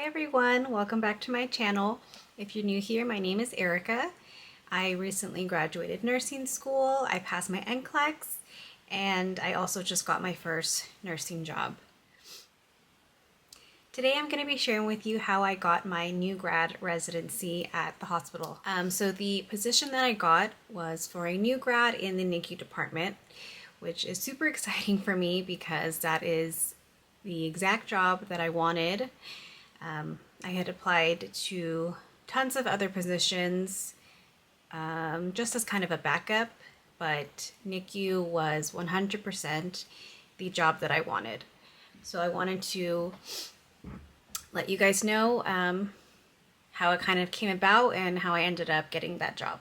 Hi everyone, welcome back to my channel. If you're new here, my name is Erica. I recently graduated nursing school, I passed my NCLEX, and I also just got my first nursing job. Today I'm going to be sharing with you how I got my new grad residency at the hospital. So the position that I got was for a new grad in the NICU department, which is super exciting for me because that is the exact job that I wanted. I had applied to tons of other positions just as kind of a backup, but NICU was 100% the job that I wanted. So I wanted to let you guys know how it kind of came about and how I ended up getting that job.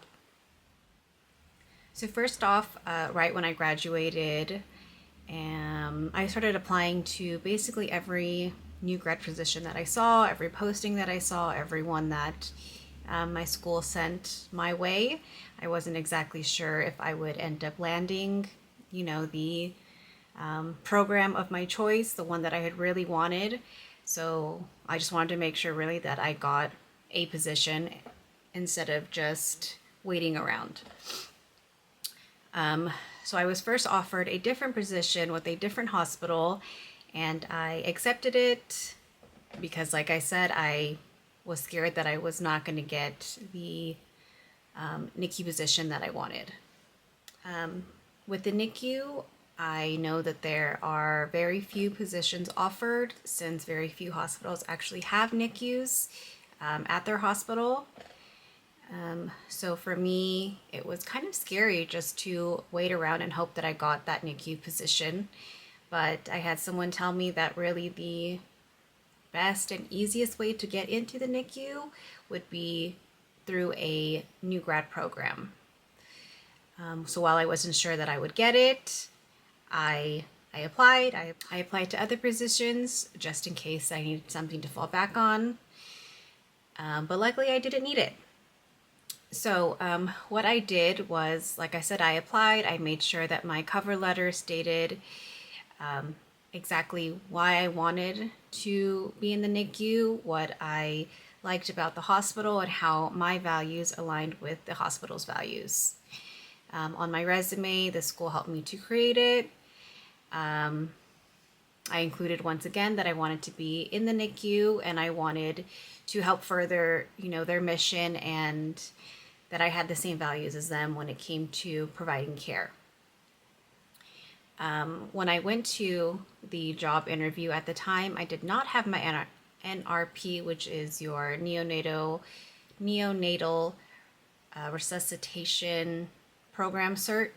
So first off, right when I graduated, I started applying to basically every new grad position that I saw, every posting that I saw, everyone that my school sent my way. I wasn't exactly sure if I would end up landing, the program of my choice, the one that I had really wanted. So I just wanted to make sure really that I got a position instead of just waiting around. So I was first offered a different position with a different hospital, and I accepted it because, like I said, I was scared that I was not going to get the NICU position that I wanted. With the NICU, I know that there are very few positions offered since very few hospitals actually have NICUs at their hospital. So for me, it was kind of scary just to wait around and hope that I got that NICU position. But I had someone tell me that really the best and easiest way to get into the NICU would be through a new grad program. So while I wasn't sure that I would get it, I applied. I applied to other positions just in case I needed something to fall back on. But luckily I didn't need it. So what I did was, like I said, I applied. I made sure that my cover letter stated exactly why I wanted to be in the NICU, what I liked about the hospital, and how my values aligned with the hospital's values. On my resume, the school helped me to create it. I included once again that I wanted to be in the NICU and I wanted to help further, their mission, and that I had the same values as them when it came to providing care. When I went to the job interview at the time, I did not have my NRP, which is your neonatal resuscitation program cert.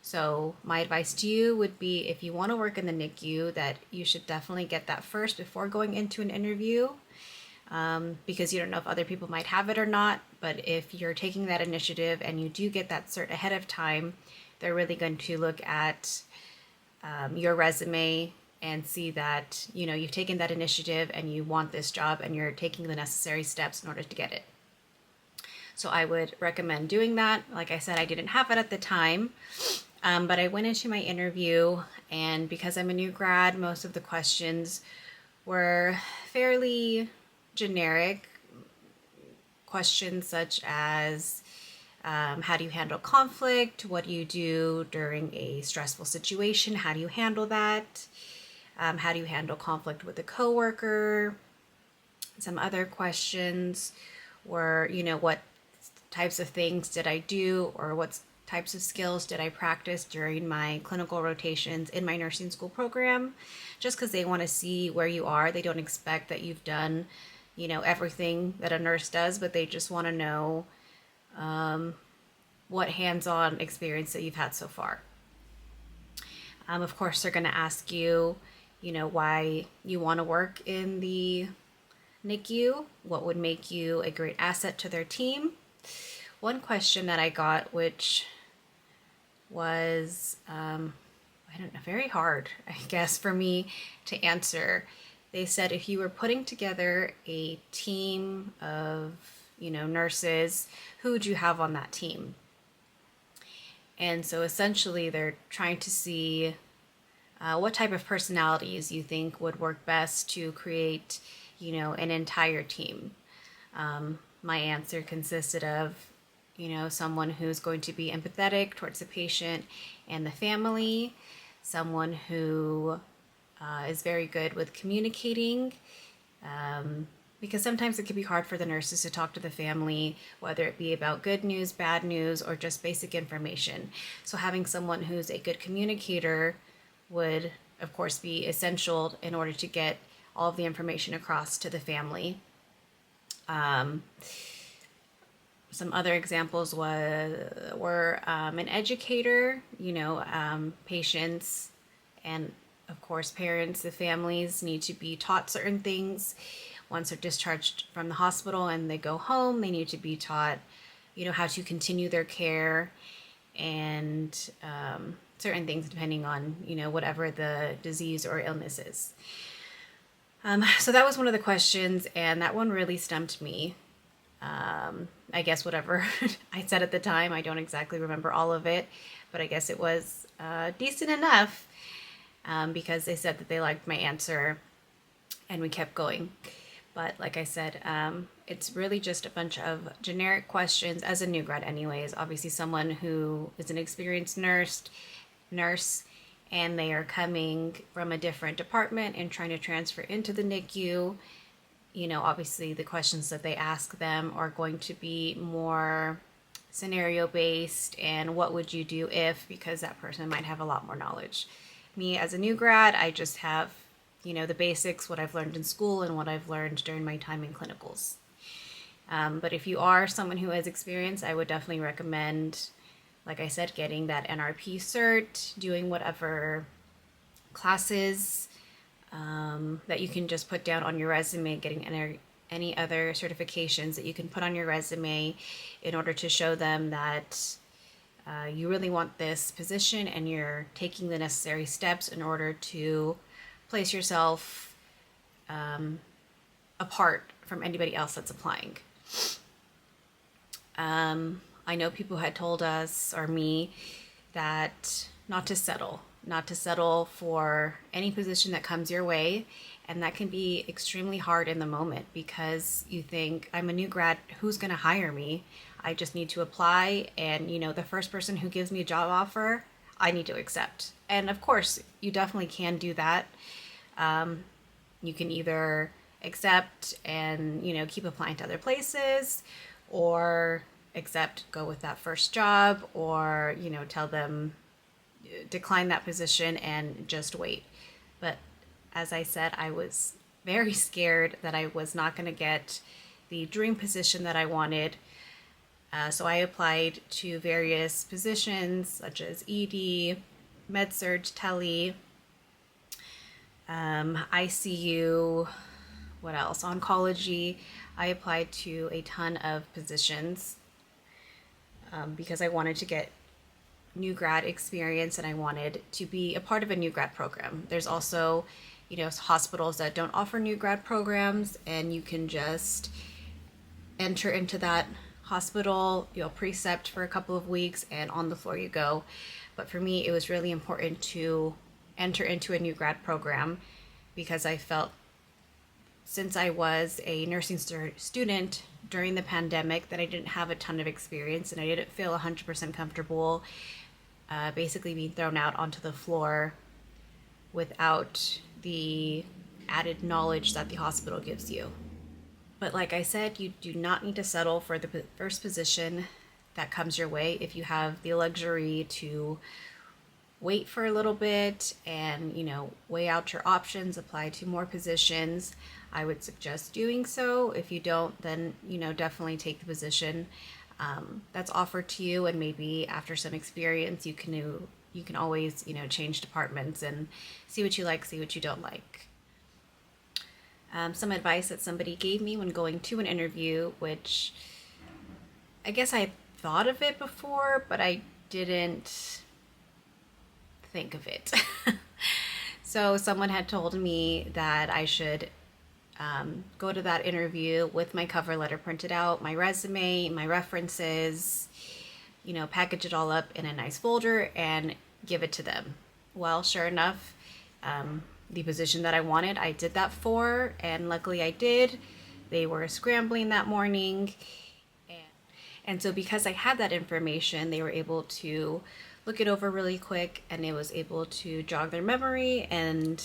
So my advice to you would be, if you want to work in the NICU, that you should definitely get that first before going into an interview, because you don't know if other people might have it or not. But if you're taking that initiative and you do get that cert ahead of time, they're really going to look at your resume and see that, you've taken that initiative and you want this job and you're taking the necessary steps in order to get it. So I would recommend doing that. Like I said, I didn't have it at the time, but I went into my interview, and because I'm a new grad, most of the questions were fairly generic questions, such as how do you handle conflict? What do you do during a stressful situation? How do you handle that? How do you handle conflict with a coworker? Some other questions were, what types of things did I do, or what types of skills did I practice during my clinical rotations in my nursing school program, just because they want to see where you are. They don't expect that you've done, everything that a nurse does, but they just want to know what hands-on experience that you've had so far. Of course, they're going to ask you, why you want to work in the NICU, what would make you a great asset to their team. One question that I got, which was, very hard, I guess, for me to answer. They said, if you were putting together a team of, nurses, who would you have on that team? And so essentially they're trying to see what type of personalities you think would work best to create an entire team. My answer consisted of, someone who's going to be empathetic towards the patient and the family, someone who is very good with communicating, because sometimes it can be hard for the nurses to talk to the family, whether it be about good news, bad news, or just basic information. So having someone who's a good communicator would, of course, be essential in order to get all of the information across to the family. Some other examples were an educator, patients and, of course, parents, the families need to be taught certain things. Once they're discharged from the hospital and they go home, they need to be taught, how to continue their care and certain things depending on, whatever the disease or illness is. So that was one of the questions, and that one really stumped me. I guess whatever I said at the time, I don't exactly remember all of it, but I guess it was decent enough because they said that they liked my answer and we kept going. But like I said, it's really just a bunch of generic questions as a new grad anyways. Obviously someone who is an experienced nurse, and they are coming from a different department and trying to transfer into the NICU. Obviously the questions that they ask them are going to be more scenario based and what would you do if, because that person might have a lot more knowledge. Me as a new grad, I just have, the basics, what I've learned in school and what I've learned during my time in clinicals. But if you are someone who has experience, I would definitely recommend, like I said, getting that NRP cert, doing whatever classes that you can just put down on your resume, getting any other certifications that you can put on your resume in order to show them that you really want this position and you're taking the necessary steps in order to place yourself apart from anybody else that's applying. I know people had told us, or me, that not to settle for any position that comes your way. And that can be extremely hard in the moment because you think, I'm a new grad, who's going to hire me? I just need to apply, and the first person who gives me a job offer, I need to accept. And of course, you definitely can do that. You can either accept and, keep applying to other places, or accept, go with that first job, or, tell them, decline that position and just wait. But as I said, I was very scared that I was not going to get the dream position that I wanted. So I applied to various positions such as ED, med-surg, tele, ICU, what else? Oncology. I applied to a ton of positions because I wanted to get new grad experience and I wanted to be a part of a new grad program. There's also, hospitals that don't offer new grad programs, and you can just enter into that hospital, precept for a couple of weeks, and on the floor you go. But for me, it was really important to enter into a new grad program because I felt, since I was a nursing student during the pandemic, that I didn't have a ton of experience and I didn't feel 100% comfortable basically being thrown out onto the floor without the added knowledge that the hospital gives you. But like I said, you do not need to settle for the first position that comes your way. If you have the luxury to wait for a little bit and, weigh out your options, apply to more positions, I would suggest doing so. If you don't, then, definitely take the position that's offered to you, and maybe after some experience, you can always, change departments and see what you like, see what you don't like. Some advice that somebody gave me when going to an interview, which I guess I thought of it before, but I didn't think of it. So someone had told me that I should go to that interview with my cover letter printed out, my resume, my references, package it all up in a nice folder and give it to them. Well, sure enough, the position that I wanted, I did that for, and luckily I did. They were scrambling that morning. And so because I had that information, they were able to look it over really quick, and it was able to jog their memory. And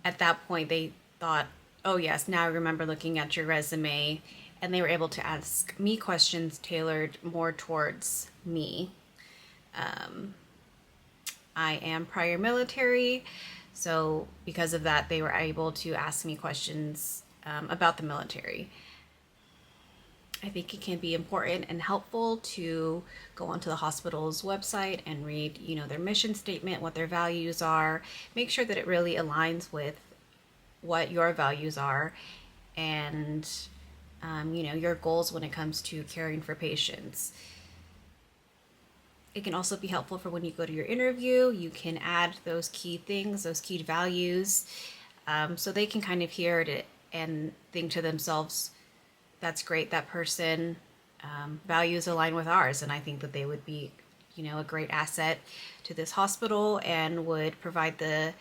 at that point, they thought, oh, yes, now I remember looking at your resume. And they were able to ask me questions tailored more towards me. I am prior military, so because of that, they were able to ask me questions about the military. I think it can be important and helpful to go onto the hospital's website and read, their mission statement, what their values are. Make sure that it really aligns with what your values are and, your goals when it comes to caring for patients. It can also be helpful for when you go to your interview. You can add those key things, those key values, so they can kind of hear it and think to themselves, that's great, that person values align with ours. And I think that they would be, a great asset to this hospital and would provide the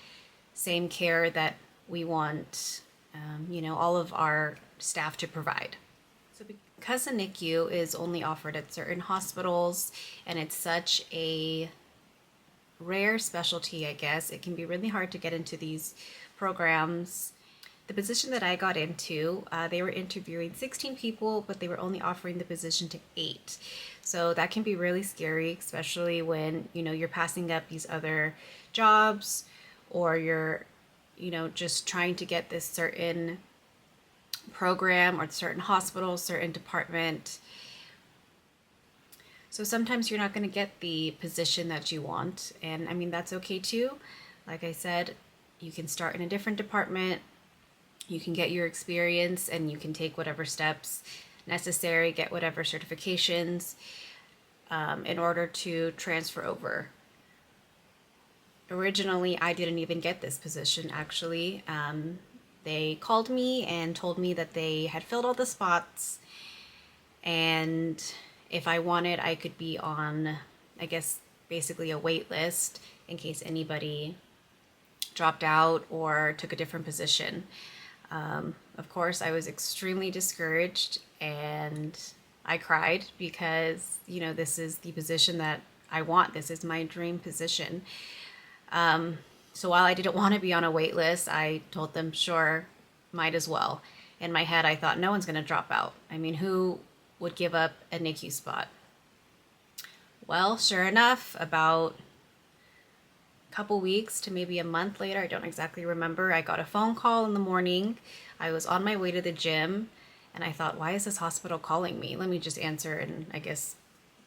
same care that we want, all of our staff to provide. So because the NICU is only offered at certain hospitals and it's such a rare specialty, I guess, it can be really hard to get into these programs. The position that I got into, they were interviewing 16 people, but they were only offering the position to 8. So that can be really scary, especially when, you're passing up these other jobs, or you're, just trying to get this certain program or certain hospital, certain department. So sometimes you're not going to get the position that you want. And I mean, that's okay too. Like I said, you can start in a different department. You can get your experience and you can take whatever steps necessary, get whatever certifications in order to transfer over. Originally, I didn't even get this position, actually. They called me and told me that they had filled all the spots, and if I wanted, I could be on, I guess, basically a wait list in case anybody dropped out or took a different position. Of course, I was extremely discouraged and I cried because, this is the position that I want. This is my dream position. So while I didn't want to be on a wait list, I told them, sure, might as well. In my head, I thought no one's going to drop out. I mean, who would give up a NICU spot? Well, sure enough, about a couple weeks to maybe a month later, I don't exactly remember, I got a phone call in the morning. I was on my way to the gym and I thought, why is this hospital calling me? Let me just answer and I guess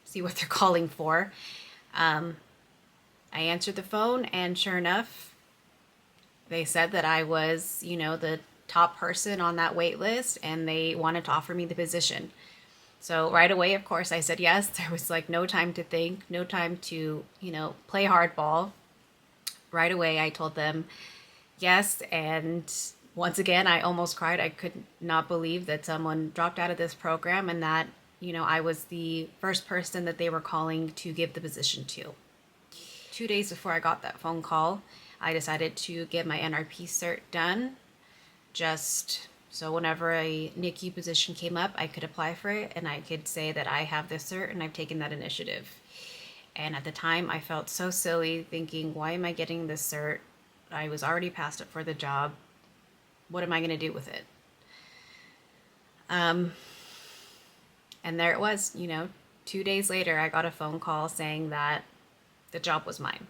see what they're calling for. I answered the phone and sure enough, they said that I was, the top person on that wait list and they wanted to offer me the position. So right away, of course, I said yes. There was like no time to think, no time to, play hardball. Right away, I told them yes. And once again, I almost cried. I could not believe that someone dropped out of this program and that, I was the first person that they were calling to give the position to. 2 days before I got that phone call, I decided to get my NRP cert done, just so whenever a NICU position came up, I could apply for it and I could say that I have this cert and I've taken that initiative. And at the time, I felt so silly thinking, why am I getting this cert? I was already passed up for the job. What am I going to do with it? And there it was, 2 days later, I got a phone call saying that the job was mine.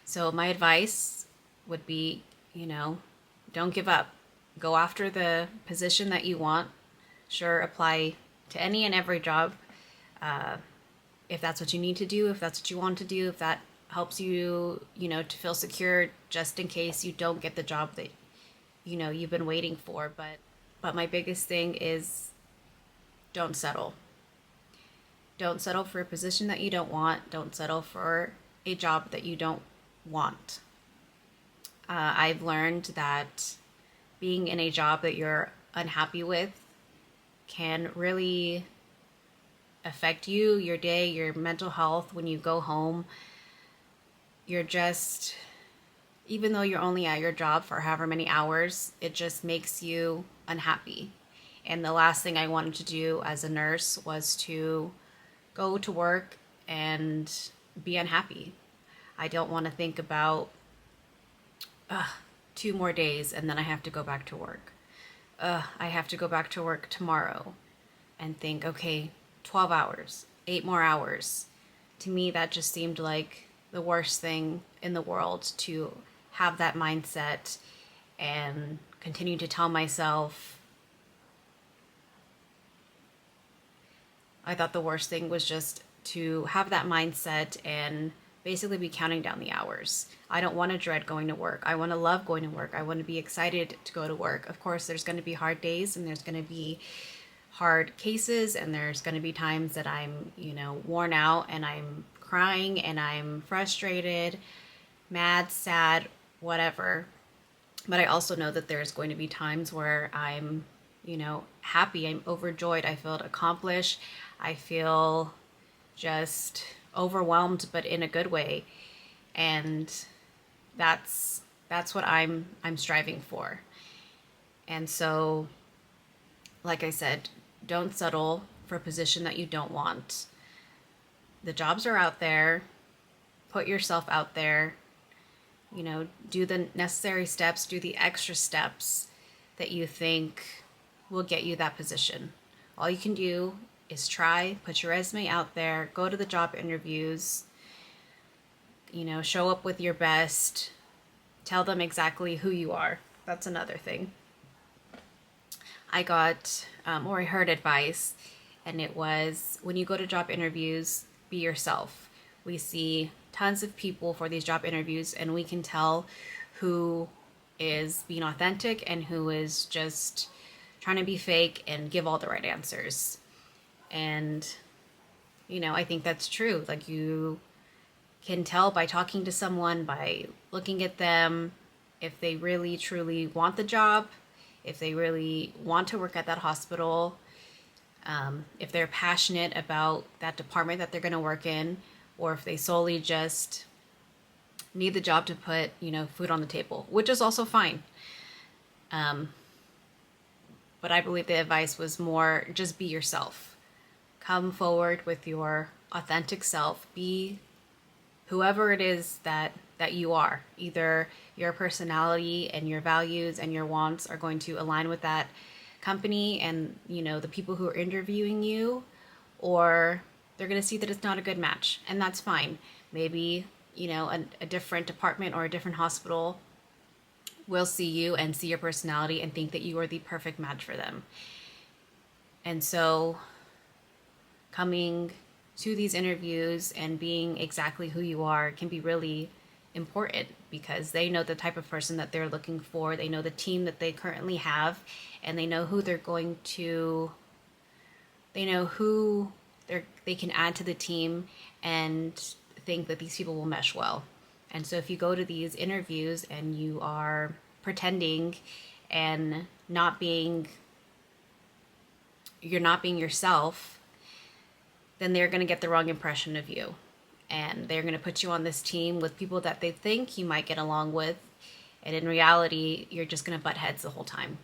So my advice would be, don't give up. Go after the position that you want. Sure, apply to any and every job. If that's what you need to do, if that's what you want to do, if that helps you, to feel secure just in case you don't get the job that, you've been waiting for. But my biggest thing is don't settle. Don't settle for a position that you don't want. Don't settle for a job that you don't want. I've learned that being in a job that you're unhappy with can really affect you, your day, your mental health. When you go home, you're just even though you're only at your job for however many hours, it just makes you unhappy. And the last thing I wanted to do as a nurse was to go to work and be unhappy. I don't want to think about 2 more days and then I have to go back to work. I have to go back to work tomorrow and think, okay, 12 hours, 8 more hours. To me, that just seemed like the worst thing in the world, to have that mindset and continue to tell myself. I thought the worst thing was just to have that mindset and basically be counting down the hours. I don't want to dread going to work. I want to love going to work. I want to be excited to go to work. Of course, there's going to be hard days and there's going to be hard cases and there's going to be times that I'm, worn out and I'm crying and I'm frustrated, mad, sad, whatever. But I also know that there's going to be times where I'm, happy, I'm overjoyed, I feel accomplished, I feel just overwhelmed, but in a good way. And that's what I'm striving for. And so, like I said, don't settle for a position that you don't want. The jobs are out there. Put yourself out there. Do the necessary steps, do the extra steps that you think will get you that position. All you can do is try, put your resume out there, go to the job interviews, show up with your best, tell them exactly who you are. That's another thing. I heard advice, and it was, when you go to job interviews, be yourself. We see tons of people for these job interviews, and we can tell who is being authentic and who is just trying to be fake and give all the right answers. And, I think that's true. Like, you can tell by talking to someone, by looking at them, if they really truly want the job, if they really want to work at that hospital, if they're passionate about that department that they're going to work in, or if they solely just need the job to put, food on the table, which is also fine. But I believe the advice was more, just be yourself. Come forward with your authentic self. Be whoever it is that you are. Either your personality and your values and your wants are going to align with that company and, the people who are interviewing you, or they're going to see that it's not a good match, and that's fine. Maybe, a different department or a different hospital will see you and see your personality and think that you are the perfect match for them. And so coming to these interviews and being exactly who you are can be really important, because they know the type of person that they're looking for. They know the team that they currently have, and they know who they can add to the team and think that these people will mesh well. And so if you go to these interviews and you are pretending and you're not being yourself, then they're going to get the wrong impression of you. And they're going to put you on this team with people that they think you might get along with. And in reality, you're just going to butt heads the whole time.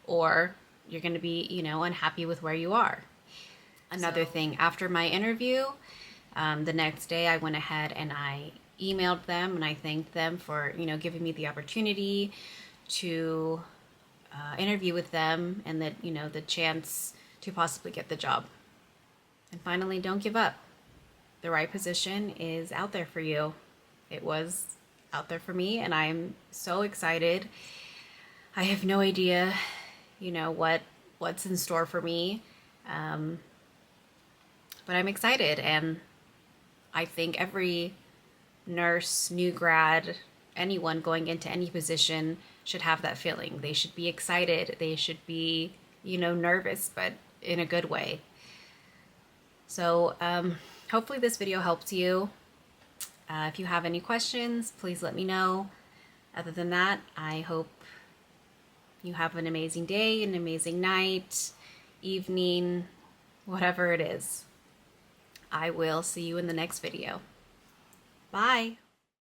Or you're going to be, unhappy with where you are. Another thing, after my interview, the next day I went ahead and I emailed them and I thanked them for, giving me the opportunity to interview with them, and that, the chance to possibly get the job. And finally, don't give up. The right position is out there for you. It was out there for me, and I'm so excited. I have no idea, what's in store for me. But I'm excited, and I think every nurse, new grad, anyone going into any position should have that feeling. They should be excited. They should be, nervous, but in a good way. So hopefully this video helps you. If you have any questions, please let me know. Other than that, I hope you have an amazing day, an amazing night, evening, whatever it is. I will see you in the next video. Bye.